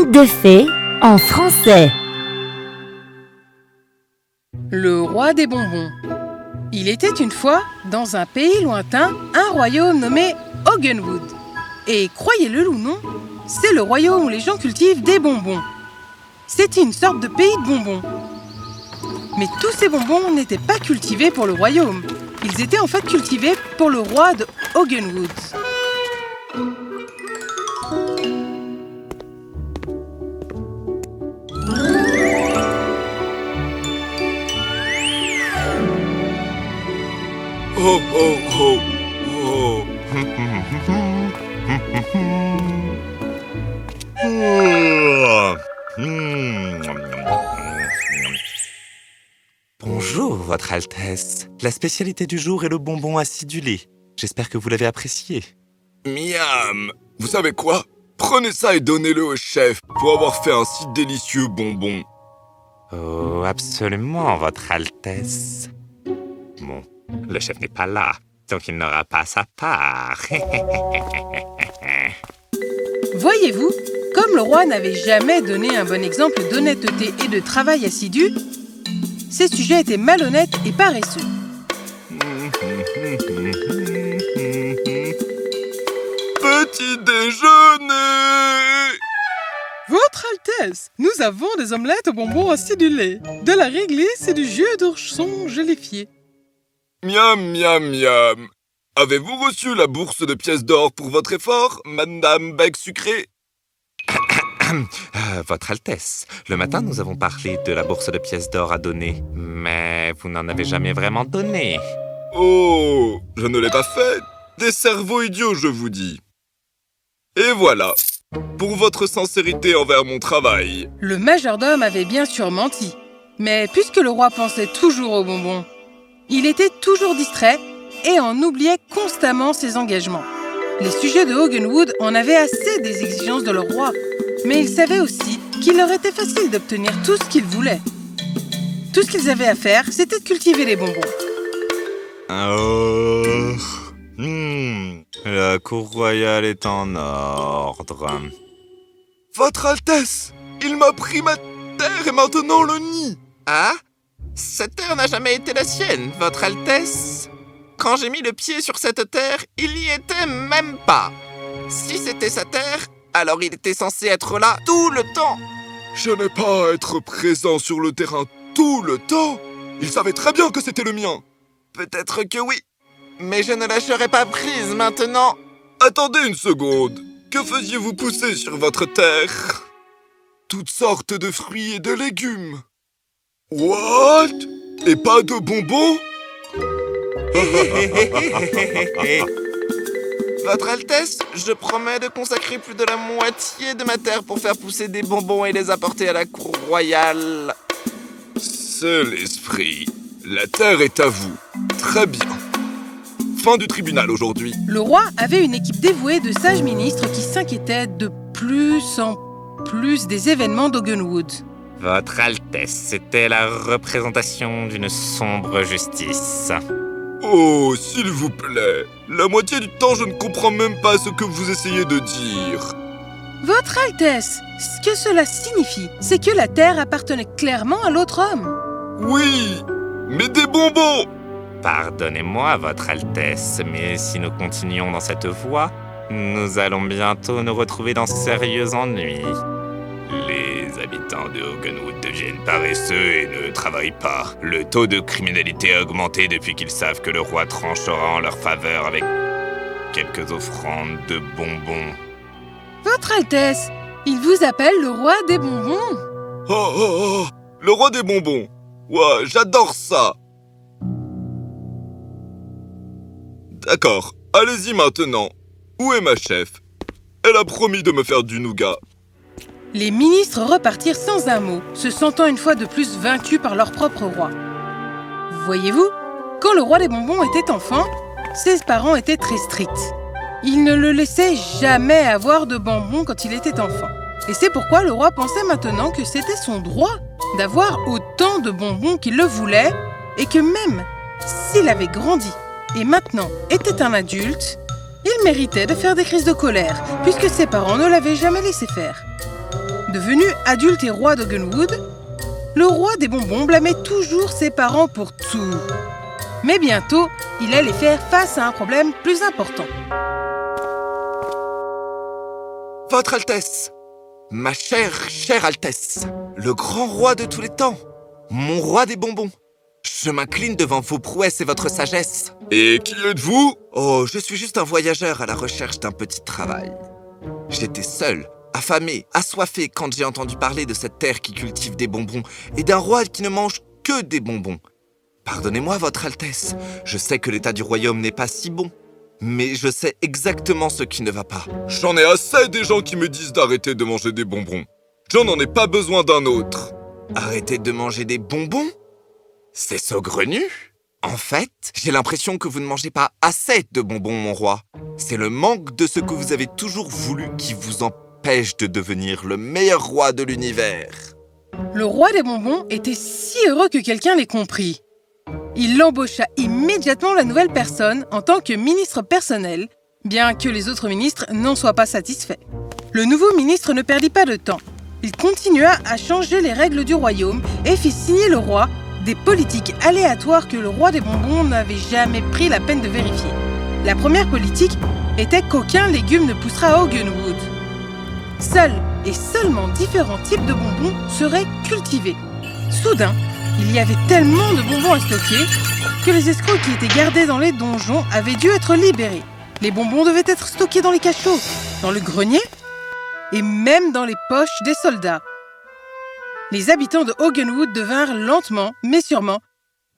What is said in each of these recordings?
Conte de fées en français. Le roi des bonbons. Il était une fois, dans un pays lointain, un royaume nommé Hogenwood. Et croyez-le ou non, c'est le royaume où les gens cultivent des bonbons. C'était une sorte de pays de bonbons. Mais tous ces bonbons n'étaient pas cultivés pour le royaume. Ils étaient en fait cultivés pour le roi de Hogenwood. Oh, oh, oh, oh. Bonjour, Votre Altesse. La spécialité du jour est le bonbon acidulé. J'espère que vous l'avez apprécié. Miam! Vous savez quoi? Prenez ça et donnez-le au chef pour avoir fait un si délicieux bonbon. Oh, absolument, Votre Altesse. Bon, le chef n'est pas là, donc il n'aura pas sa part. Voyez-vous, comme le roi n'avait jamais donné un bon exemple d'honnêteté et de travail assidu, ses sujets étaient malhonnêtes et paresseux. Petit déjeuner! Votre Altesse, nous avons des omelettes aux bonbons acidulés, de la réglisse et du jus d'ourson gélifié. Miam, miam, miam. Avez-vous reçu la bourse de pièces d'or pour votre effort, Madame Bec Sucré? Votre Altesse, le matin, nous avons parlé de la bourse de pièces d'or à donner, mais vous n'en avez jamais vraiment donné. Oh, je ne l'ai pas fait. Des cerveaux idiots, je vous dis. Et voilà, pour votre sincérité envers mon travail. Le majordome avait bien sûr menti, mais puisque le roi pensait toujours aux bonbons, il était toujours distrait et en oubliait constamment ses engagements. Les sujets de Hogenwood en avaient assez des exigences de leur roi, mais ils savaient aussi qu'il leur était facile d'obtenir tout ce qu'ils voulaient. Tout ce qu'ils avaient à faire, c'était de cultiver les bonbons. La cour royale est en ordre. Votre Altesse, il m'a pris ma terre et maintenant le nid. Ah? Cette terre n'a jamais été la sienne, Votre Altesse. Quand j'ai mis le pied sur cette terre, il n'y était même pas. Si c'était sa terre, alors il était censé être là tout le temps. Je n'ai pas à être présent sur le terrain tout le temps. Il savait très bien que c'était le mien. Peut-être que oui, mais je ne lâcherai pas prise maintenant. Attendez une seconde. Que faisiez-vous pousser sur votre terre? Toutes sortes de fruits et de légumes. What? Et pas de bonbons? Votre Altesse, je promets de consacrer plus de la moitié de ma terre pour faire pousser des bonbons et les apporter à la cour royale. C'est l'esprit. La terre est à vous. Très bien. Fin du tribunal aujourd'hui. Le roi avait une équipe dévouée de sages ministres qui s'inquiétaient de plus en plus des événements d'Hogenwood. Votre Altesse, c'était la représentation d'une sombre justice. Oh, s'il vous plaît. La moitié du temps, je ne comprends même pas ce que vous essayez de dire. Votre Altesse, ce que cela signifie, c'est que la terre appartenait clairement à l'autre homme. Oui, mais des bonbons! Pardonnez-moi, Votre Altesse, mais si nous continuons dans cette voie, nous allons bientôt nous retrouver dans sérieux ennuis. Les habitants de Hogenwood deviennent paresseux et ne travaillent pas. Le taux de criminalité a augmenté depuis qu'ils savent que le roi tranchera en leur faveur avec quelques offrandes de bonbons. Votre Altesse, il vous appelle le roi des bonbons. Oh, oh, oh, le roi des bonbons. Ouah, j'adore ça. D'accord, allez-y maintenant. Où est ma chef? Elle a promis de me faire du nougat. Les ministres repartirent sans un mot, se sentant une fois de plus vaincus par leur propre roi. Voyez-vous, quand le roi des bonbons était enfant, ses parents étaient très stricts. Ils ne le laissaient jamais avoir de bonbons quand il était enfant. Et c'est pourquoi le roi pensait maintenant que c'était son droit d'avoir autant de bonbons qu'il le voulait et que même s'il avait grandi et maintenant était un adulte, il méritait de faire des crises de colère puisque ses parents ne l'avaient jamais laissé faire. Devenu adulte et roi d'Ogenwood, le roi des bonbons blâmait toujours ses parents pour tout. Mais bientôt, il allait faire face à un problème plus important. Votre Altesse, ma chère Altesse, le grand roi de tous les temps, mon roi des bonbons, je m'incline devant vos prouesses et votre sagesse. Et qui êtes-vous? Oh, je suis juste un voyageur à la recherche d'un petit travail. J'étais seul, affamé, assoiffé quand j'ai entendu parler de cette terre qui cultive des bonbons et d'un roi qui ne mange que des bonbons. Pardonnez-moi, Votre Altesse, je sais que l'état du royaume n'est pas si bon. Mais je sais exactement ce qui ne va pas. J'en ai assez des gens qui me disent d'arrêter de manger des bonbons. J'en ai pas besoin d'un autre. Arrêter de manger des bonbons? C'est saugrenu. En fait, j'ai l'impression que vous ne mangez pas assez de bonbons, mon roi. C'est le manque de ce que vous avez toujours voulu qui vous empêche de devenir le meilleur roi de l'univers. Le roi des bonbons était si heureux que quelqu'un l'ait compris. Il embaucha immédiatement la nouvelle personne en tant que ministre personnel, bien que les autres ministres n'en soient pas satisfaits. Le nouveau ministre ne perdit pas de temps. Il continua à changer les règles du royaume et fit signer le roi des politiques aléatoires que le roi des bonbons n'avait jamais pris la peine de vérifier. La première politique était qu'aucun légume ne poussera à Ogenwood. Seuls et seulement différents types de bonbons seraient cultivés. Soudain, il y avait tellement de bonbons à stocker que les escrocs qui étaient gardés dans les donjons avaient dû être libérés. Les bonbons devaient être stockés dans les cachots, dans le grenier et même dans les poches des soldats. Les habitants de Ogenwood devinrent lentement, mais sûrement,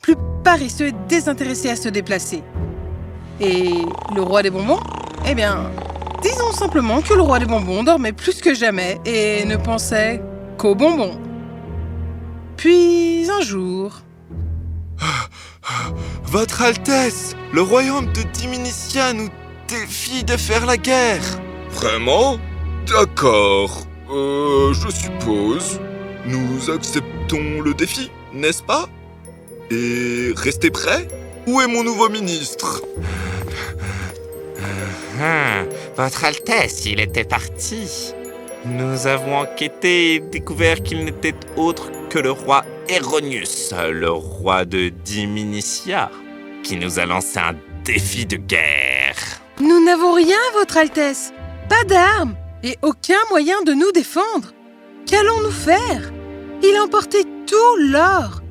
plus paresseux et désintéressés à se déplacer. Et le roi des bonbons? Eh bien, disons simplement que le roi des bonbons dormait plus que jamais et ne pensait qu'aux bonbons. Puis un jour... Votre Altesse, le royaume de Diminicia nous défie de faire la guerre. Vraiment? D'accord. Je suppose. Nous acceptons le défi, n'est-ce pas? Et restez prêts? Où est mon nouveau ministre? Votre Altesse, il était parti. Nous avons enquêté et découvert qu'il n'était autre que le roi Eronius, le roi de Diminicia, qui nous a lancé un défi de guerre. Nous n'avons rien, Votre Altesse. Pas d'armes et aucun moyen de nous défendre. Qu'allons-nous faire? Il a emporté tout l'or.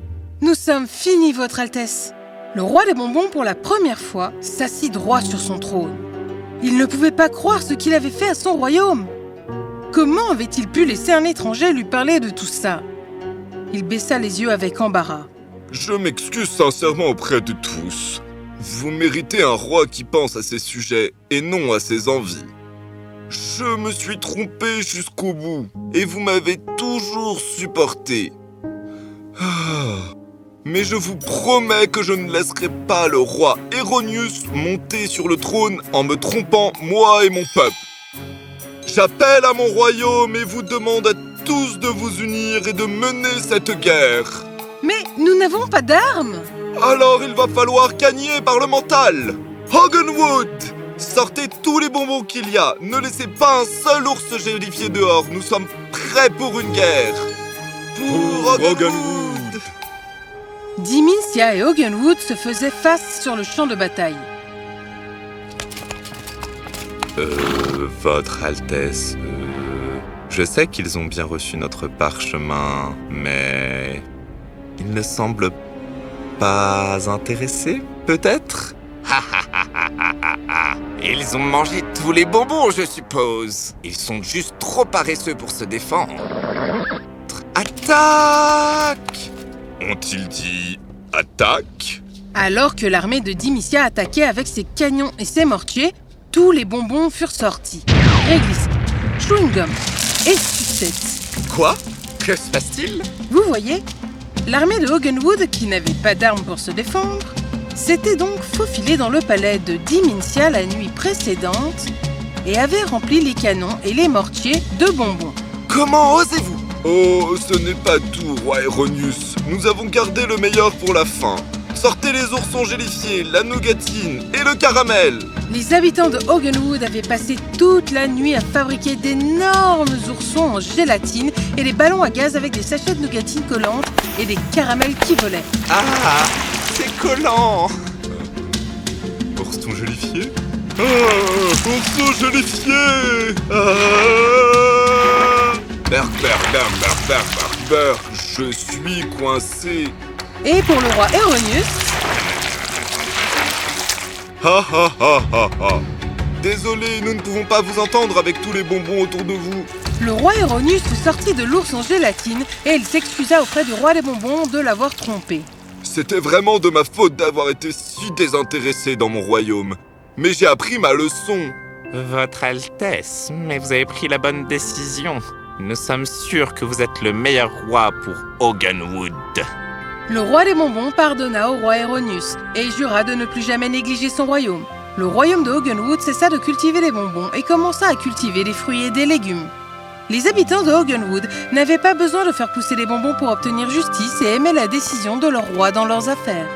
Nous sommes finis, Votre Altesse. Le roi des bonbons, pour la première fois, s'assit droit sur son trône. Il ne pouvait pas croire ce qu'il avait fait à son royaume. Comment avait-il pu laisser un étranger lui parler de tout ça? Il baissa les yeux avec embarras. Je m'excuse sincèrement auprès de tous. Vous méritez un roi qui pense à ses sujets et non à ses envies. Je me suis trompé jusqu'au bout et vous m'avez toujours supporté. Mais je vous promets que je ne laisserai pas le roi Eronius monter sur le trône en me trompant, moi et mon peuple. J'appelle à mon royaume et vous demande à tous de vous unir et de mener cette guerre. Mais nous n'avons pas d'armes. Alors il va falloir gagner par le mental. Ogenwood, sortez tous les bonbons qu'il y a. Ne laissez pas un seul ours gélifié dehors. Nous sommes prêts pour une guerre. Pour Ogenwood. Diminicia et Ogenwood se faisaient face sur le champ de bataille. Votre Altesse, je sais qu'ils ont bien reçu notre parchemin, mais ils ne semblent pas intéressés, peut-être? Ils ont mangé tous les bonbons, je suppose. Ils sont juste trop paresseux pour se défendre. Attaque! Ont-ils dit attaque? Alors que l'armée de Diminicia attaquait avec ses canons et ses mortiers, tous les bonbons furent sortis. Réglisse, chewing-gum et sucettes. Quoi? Que se passe-t-il? Vous voyez, l'armée de Ogenwood, qui n'avait pas d'armes pour se défendre, s'était donc faufilée dans le palais de Diminicia la nuit précédente et avait rempli les canons et les mortiers de bonbons. Comment osez-vous? Oh, ce n'est pas tout, roi Eronius. Nous avons gardé le meilleur pour la fin. Sortez les oursons gélifiés, la nougatine et le caramel. Les habitants de Hoganwood avaient passé toute la nuit à fabriquer d'énormes oursons en gélatine et des ballons à gaz avec des sachets de nougatine collantes et des caramels qui volaient. Ah, c'est collant. Ourson gélifié? Ah, ourson gélifié! Berk, je suis coincé. Et pour le roi Eronius, Ha. Désolé, nous ne pouvons pas vous entendre avec tous les bonbons autour de vous. le roi Eronius sortit de l'ours en gélatine et il s'excusa auprès du roi des bonbons de l'avoir trompé. C'était vraiment de ma faute d'avoir été si désintéressé dans mon royaume. Mais j'ai appris ma leçon. Votre Altesse, mais vous avez pris la bonne décision. Nous sommes sûrs que vous êtes le meilleur roi pour Hoganwood. Le roi des bonbons pardonna au roi Eronius et jura de ne plus jamais négliger son royaume. Le royaume de Hoganwood cessa de cultiver les bonbons et commença à cultiver des fruits et des légumes. Les habitants de Hoganwood n'avaient pas besoin de faire pousser les bonbons pour obtenir justice et aimaient la décision de leur roi dans leurs affaires.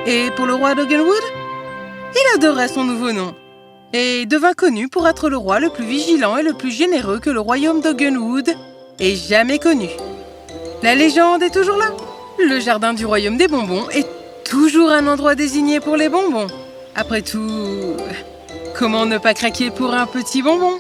Et pour le roi d'Hoganwood, il adorait son nouveau nom et devint connu pour être le roi le plus vigilant et le plus généreux que le royaume d'Hoganwood ait jamais connu. La légende est toujours là. Le jardin du royaume des bonbons est toujours un endroit désigné pour les bonbons. Après tout, comment ne pas craquer pour un petit bonbon ?